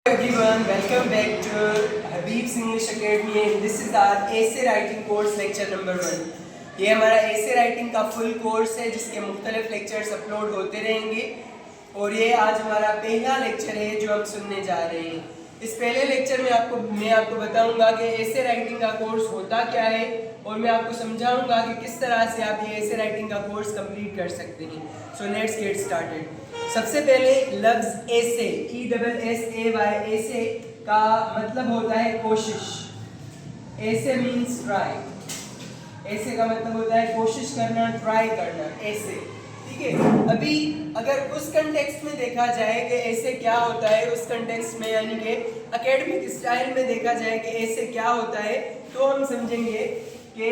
Everyone, welcome back to Habib's English Academy and this is our essay writing course lecture number 1. ये हमारा essay writing का full course है जिसके मुख्तलिफ lectures upload होते रहेंगे और ये आज हमारा पहला lecture है जो हम सुनने जा रहे हैं। इस पहले lecture में मैं आपको बताऊंगा कि essay writing का course होता क्या है और मैं आपको समझाऊंगा कि किस तरह से आप ये essay writing का course complete कर सकते हैं। So let's get started. सबसे पहले लफ्ज ऐसे ESSAY ऐसे का मतलब होता है कोशिश। ऐसे मीन्स ट्राई। ऐसे का मतलब होता है कोशिश करना, ट्राई करना, ऐसे। ठीक है, अभी अगर उस कंटेक्स्ट में देखा जाए कि ऐसे क्या होता है, उस कंटेक्स्ट में यानी कि एकेडमिक स्टाइल में देखा जाए कि ऐसे क्या होता है, तो हम समझेंगे कि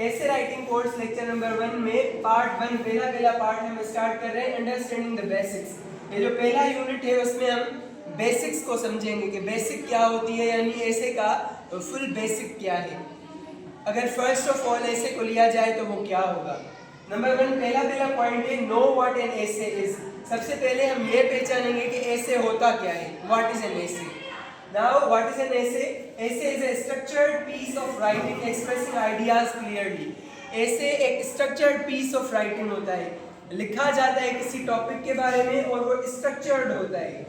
ऐसे राइटिंग कोर्स लेक्चर नंबर 1 में पार्ट 1 पहला पार्ट हम स्टार्ट कर रहे हैं अंडरस्टैंडिंग द बेसिक्स। ये जो पहला यूनिट है उसमें हम बेसिक्स को समझेंगे कि बेसिक क्या होती है, यानी ऐसे का फुल बेसिक क्या है। अगर फर्स्ट ऑफ ऑल ऐसे को लिया जाए तो वो क्या होगा। नंबर 1 पहला पॉइंट है नो व्हाट एन ऐसे इज। सबसे पहले हम ये पहचानेंगे कि ऐसे होता क्या है, व्हाट इज एन ऐसे। Now, what is an essay? Essay is a structured piece of writing expressing ideas clearly. Essay एक structured piece of writing होता है, लिखा जाता है किसी टॉपिक के बारे में और वो structured होता है।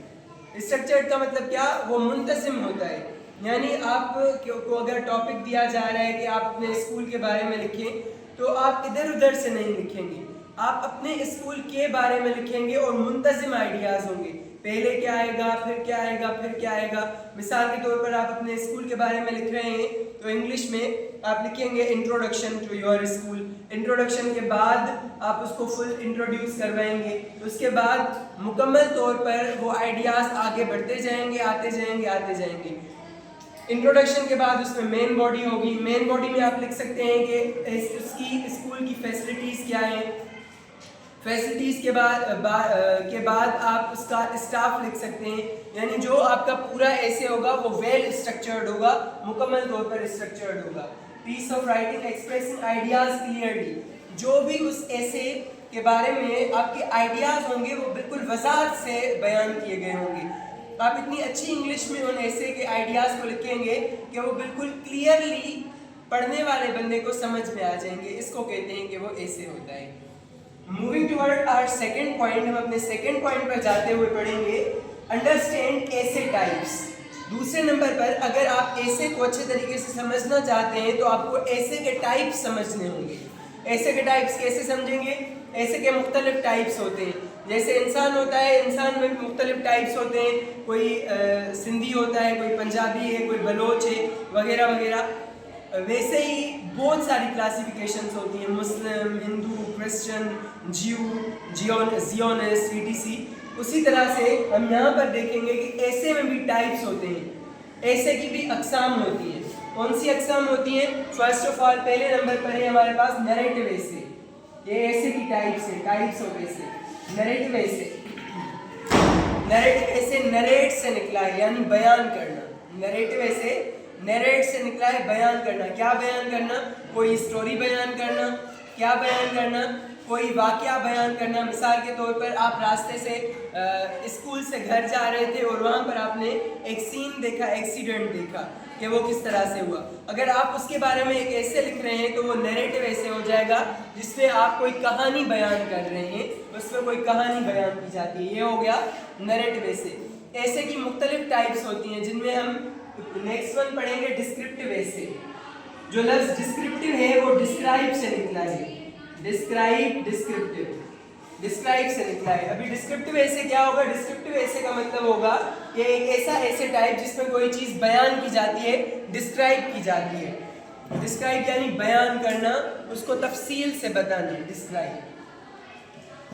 Structured का मतलब क्या, वो मुंतज़िम होता है। यानी आपको अगर टॉपिक दिया जा रहा है कि आप अपने स्कूल के बारे में लिखें तो आप इधर उधर से नहीं लिखेंगे, आप अपने स्कूल के बारे में लिखेंगे और मुंतज़िम आइडियाज़ होंगे। पहले क्या आएगा, फिर क्या आएगा, फिर क्या आएगा। मिसाल के तौर पर आप अपने स्कूल के बारे में लिख रहे हैं तो इंग्लिश में आप लिखेंगे introduction to your school. Introduction के बाद आप उसको फुल इंट्रोड्यूस करवाएंगे, उसके बाद मुकम्मल तौर पर वो आइडियाज़ आगे बढ़ते जाएंगे, आते जाएंगे। इंट्रोडक्शन के बाद उसमें मेन बॉडी होगी। मेन बॉडी में आप लिख सकते हैं कि उसकी स्कूल की फैसिलिटीज़ क्या हैं। फैसिलिटीज़ के बाद आप उसका स्टाफ लिख सकते हैं, यानी जो आपका पूरा ऐसे होगा वो वेल स्ट्रक्चर्ड होगा, मुकम्मल तौर पर स्ट्रक्चर्ड होगा। Piece of writing expressing ideas clearly. जो भी उस ऐसे के बारे में आपके आइडियाज़ होंगे वो बिल्कुल वजाहत से बयान किए गए होंगे। आप इतनी अच्छी इंग्लिश में उन ऐसे के आइडियाज़ को लिखेंगे कि वो बिल्कुल क्लियरली पढ़ने वाले बंदे को समझ में आ जाएंगे। इसको कहते हैं कि वो ऐसे होता है। Moving toward our second point, हम अपने सेकेंड पॉइंट पर जाते हुए पढ़ेंगे अंडरस्टैंड ऐसे टाइप्स। दूसरे नंबर पर अगर आप ऐसे को अच्छे तरीके से समझना चाहते हैं तो आपको ऐसे के टाइप्स समझने होंगे। ऐसे के टाइप्स कैसे समझेंगे? ऐसे के मुख्तलिफ टाइप्स होते हैं। जैसे इंसान होता है, इंसान में मुख्तलिफ टाइप्स होते हैं। कोई सिंधी होता है, कोई पंजाबी है, कोई बलोच है, वगैरह वगैरह। वैसे ही बहुत सारी क्लासिफिकेशंस होती हैं, मुस्लिम, हिंदू, क्रिश्चियन, जियोनिस्ट etc। उसी तरह से हम यहाँ पर देखेंगे कि ऐसे में भी टाइप्स होते हैं, ऐसे की भी अक़साम होती हैं। कौन सी अक़साम होती हैं? फर्स्ट ऑफ ऑल पहले नंबर पर है हमारे पास नरेटिव ऐसे। ये ऐसे की टाइप्स ऑफ ऐसे। नरेटिव ऐसे, नरेट से निकला है यानी बयान करना। नरेटिव ऐसे नरेट से निकला है बयान करना। क्या बयान करना? कोई स्टोरी बयान करना। क्या बयान करना? कोई वाक़या बयान करना। मिसाल के तौर पर आप रास्ते से स्कूल से घर जा रहे थे और वहाँ पर आपने एक सीन देखा, एक्सीडेंट देखा कि वो किस तरह से हुआ। अगर आप उसके बारे में एक ऐसे लिख रहे हैं तो वो नरेटिव ऐसे हो जाएगा जिसमें आप कोई कहानी बयान कर रहे हैं, उसमें कोई कहानी बयान की जाती है। ये हो गया नरेटिव ऐसे। ऐसे की मुख्तलिफ टाइप्स होती हैं जिनमें हम नेक्स्ट वन पढ़ेंगे डिस्क्रिप्टिव ऐसे। जो लफ्ज डिस्क्रिप्टिव है वो डिस्क्राइब से निकला है। डिस्क्राइब से निकला है। अभी डिस्क्रिप्टिव ऐसे क्या होगा? डिस्क्रिप्टिव ऐसे का मतलब होगा कि एक ऐसा ऐसे टाइप जिसमें कोई चीज़ बयान की जाती है, डिस्क्राइब की जाती है। डिस्क्राइब यानी बयान करना, उसको तफसील से बताना, डिस्क्राइब।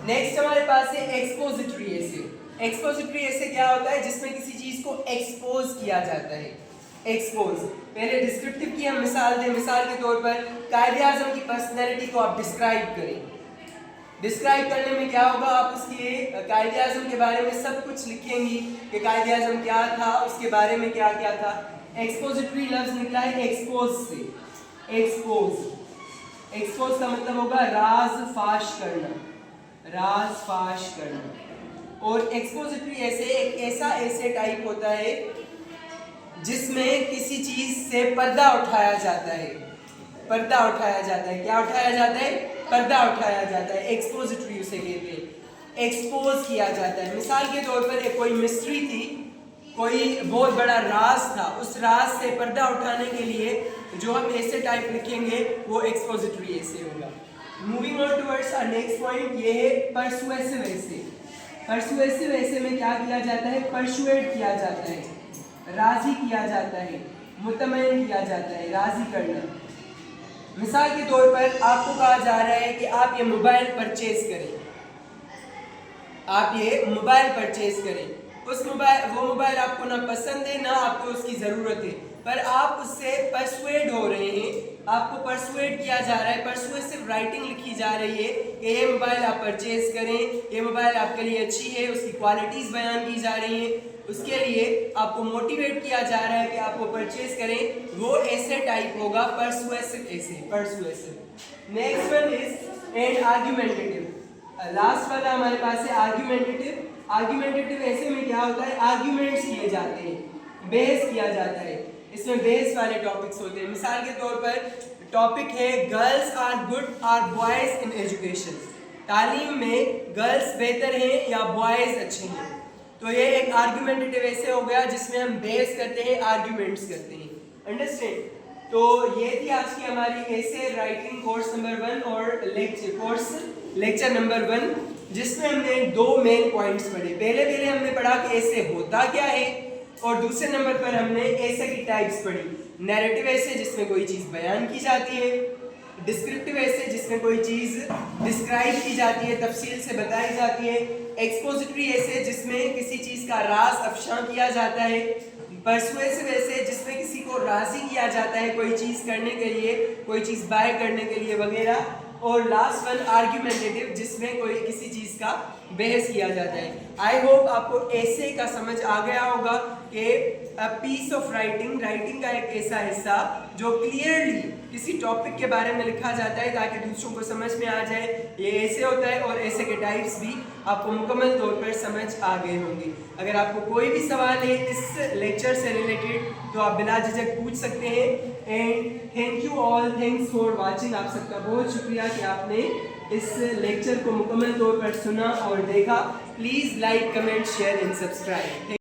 नेक्स्ट हमारे पास है एक्सपोजिटरी ऐसे। एक्सपोजिटरी ऐसे क्या होता है? जिसमें किसी चीज़ को एक्सपोज किया जाता है। एक्सपोज। पहले डिस्क्रिप्टिव की हम मिसाल दें। मिसाल के तौर पर कायदे आज़म की पर्सनैलिटी को आप डिस्क्राइब करें। डिस्क्राइब करने में क्या होगा? आप उसके कायदे आज़म के बारे में सब कुछ लिखेंगी कि कायदे आज़म क्या था, उसके बारे में क्या क्या था। एक्सपोजिटरी लफ्ज निकला है एक्सपोज से। एक्सपोज का मतलब होगा राज फाश करना। और एक्सपोजिटरी ऐसे एक ऐसा ऐसे टाइप होता है जिसमें किसी चीज से पर्दा उठाया जाता है। पर्दा उठाया जाता है, क्या उठाया जाता है? पर्दा उठाया जाता है। एक्सपोजिटरी उसे कहते हैं, एक्सपोज किया जाता है। मिसाल के तौर पर एक कोई मिस्ट्री थी, कोई बहुत बड़ा राज था, उस राज से पर्दा उठाने के लिए जो हम ऐसे टाइप लिखेंगे वो एक्सपोजिटरी ऐसे होगा। Moving on towards our next point, ये है परसुएसिव ऐसे। परसुएसिव ऐसे में क्या किया जाता है? परसुएट किया जाता है, राजी किया जाता है, मुतमईन किया जाता है, राजी करना। मिसाल के तौर पर आपको कहा जा रहा है कि आप ये मोबाइल परचेज करें, आप ये मोबाइल परचेज करें। वो मोबाइल आपको ना पसंद है ना आपको उसकी ज़रूरत है, पर आप उससे परसुएड हो रहे हैं, आपको परसुएड किया जा रहा है, परसुएसिव राइटिंग लिखी जा रही है कि ये मोबाइल आप परचेज करें, ये मोबाइल आपके लिए अच्छी है, उसकी क्वालिटीज़ बयान की जा रही हैं, उसके लिए आपको मोटिवेट किया जा रहा है कि आप वो परचेज करें। वो ऐसे टाइप होगा परसुएसिव ऐसे, persuasive. Next one is and argumentative. Last वाला हमारे पास है आर्ग्यूमेंटेटिव। आर्ग्यूमेंटेटिव ऐसे में क्या होता है? आर्ग्यूमेंट्स किए जाते हैं, बहस किया जाता है, इसमें बहस वाले टॉपिक्स होते हैं। मिसाल के तौर पर टॉपिक है girls are good or boys in education. तालीम में गर्ल्स बेहतर हैं या बॉयज अच्छे हैं। तो ये एक आर्ग्यूमेंटेटिव ऐसे हो गया जिसमें हम बहस करते हैं, आर्ग्यूमेंट्स करते हैं। अंडरस्टैंड? तो ये थी आज की हमारी ऐसे राइटिंग कोर्स नंबर 1 और लेक्चर नंबर 1, जिसमें हमने 2 मेन पॉइंट्स पढ़े। पहले हमने पढ़ा कि ऐसे होता क्या है, और दूसरे नंबर पर हमने ऐसे की टाइप्स पढ़ी। नैरेटिव ऐसे जिसमें कोई चीज़ बयान की जाती है, डिस्क्रिप्टिव ऐसे जिसमें कोई चीज़ डिस्क्राइब की जाती है, तफसील से बताई जाती है, एक्सपोजिटरी ऐसे जिसमें किसी चीज़ का राज अफशां किया जाता है, परसुएसिव ऐसे जिसमें किसी को राजी किया जाता है कोई चीज़ करने के लिए, कोई चीज़ बाय करने के लिए वगैरह, और लास्ट वन आर्ग्यूमेंटेटिव जिसमें कोई किसी चीज़ का बहस किया जाता है। आई होप आपको ऐसे का समझ आ गया होगा कि पीस ऑफ राइटिंग का एक ऐसा हिस्सा जो क्लियरली किसी टॉपिक के बारे में लिखा जाता है ताकि दूसरों को समझ में आ जाए ये ऐसे होता है, और ऐसे के टाइप्स भी आपको मुकम्मल तौर पर समझ आ गए होंगे। अगर आपको कोई भी सवाल है इस लेक्चर से रिलेटेड तो आप बिला झिझक पूछ सकते हैं। And thank you all, thanks for watching. आप सबका बहुत शुक्रिया कि आपने इस लेक्चर को मुकम्मल तौर पर सुना और देखा। Please like, comment, share and subscribe.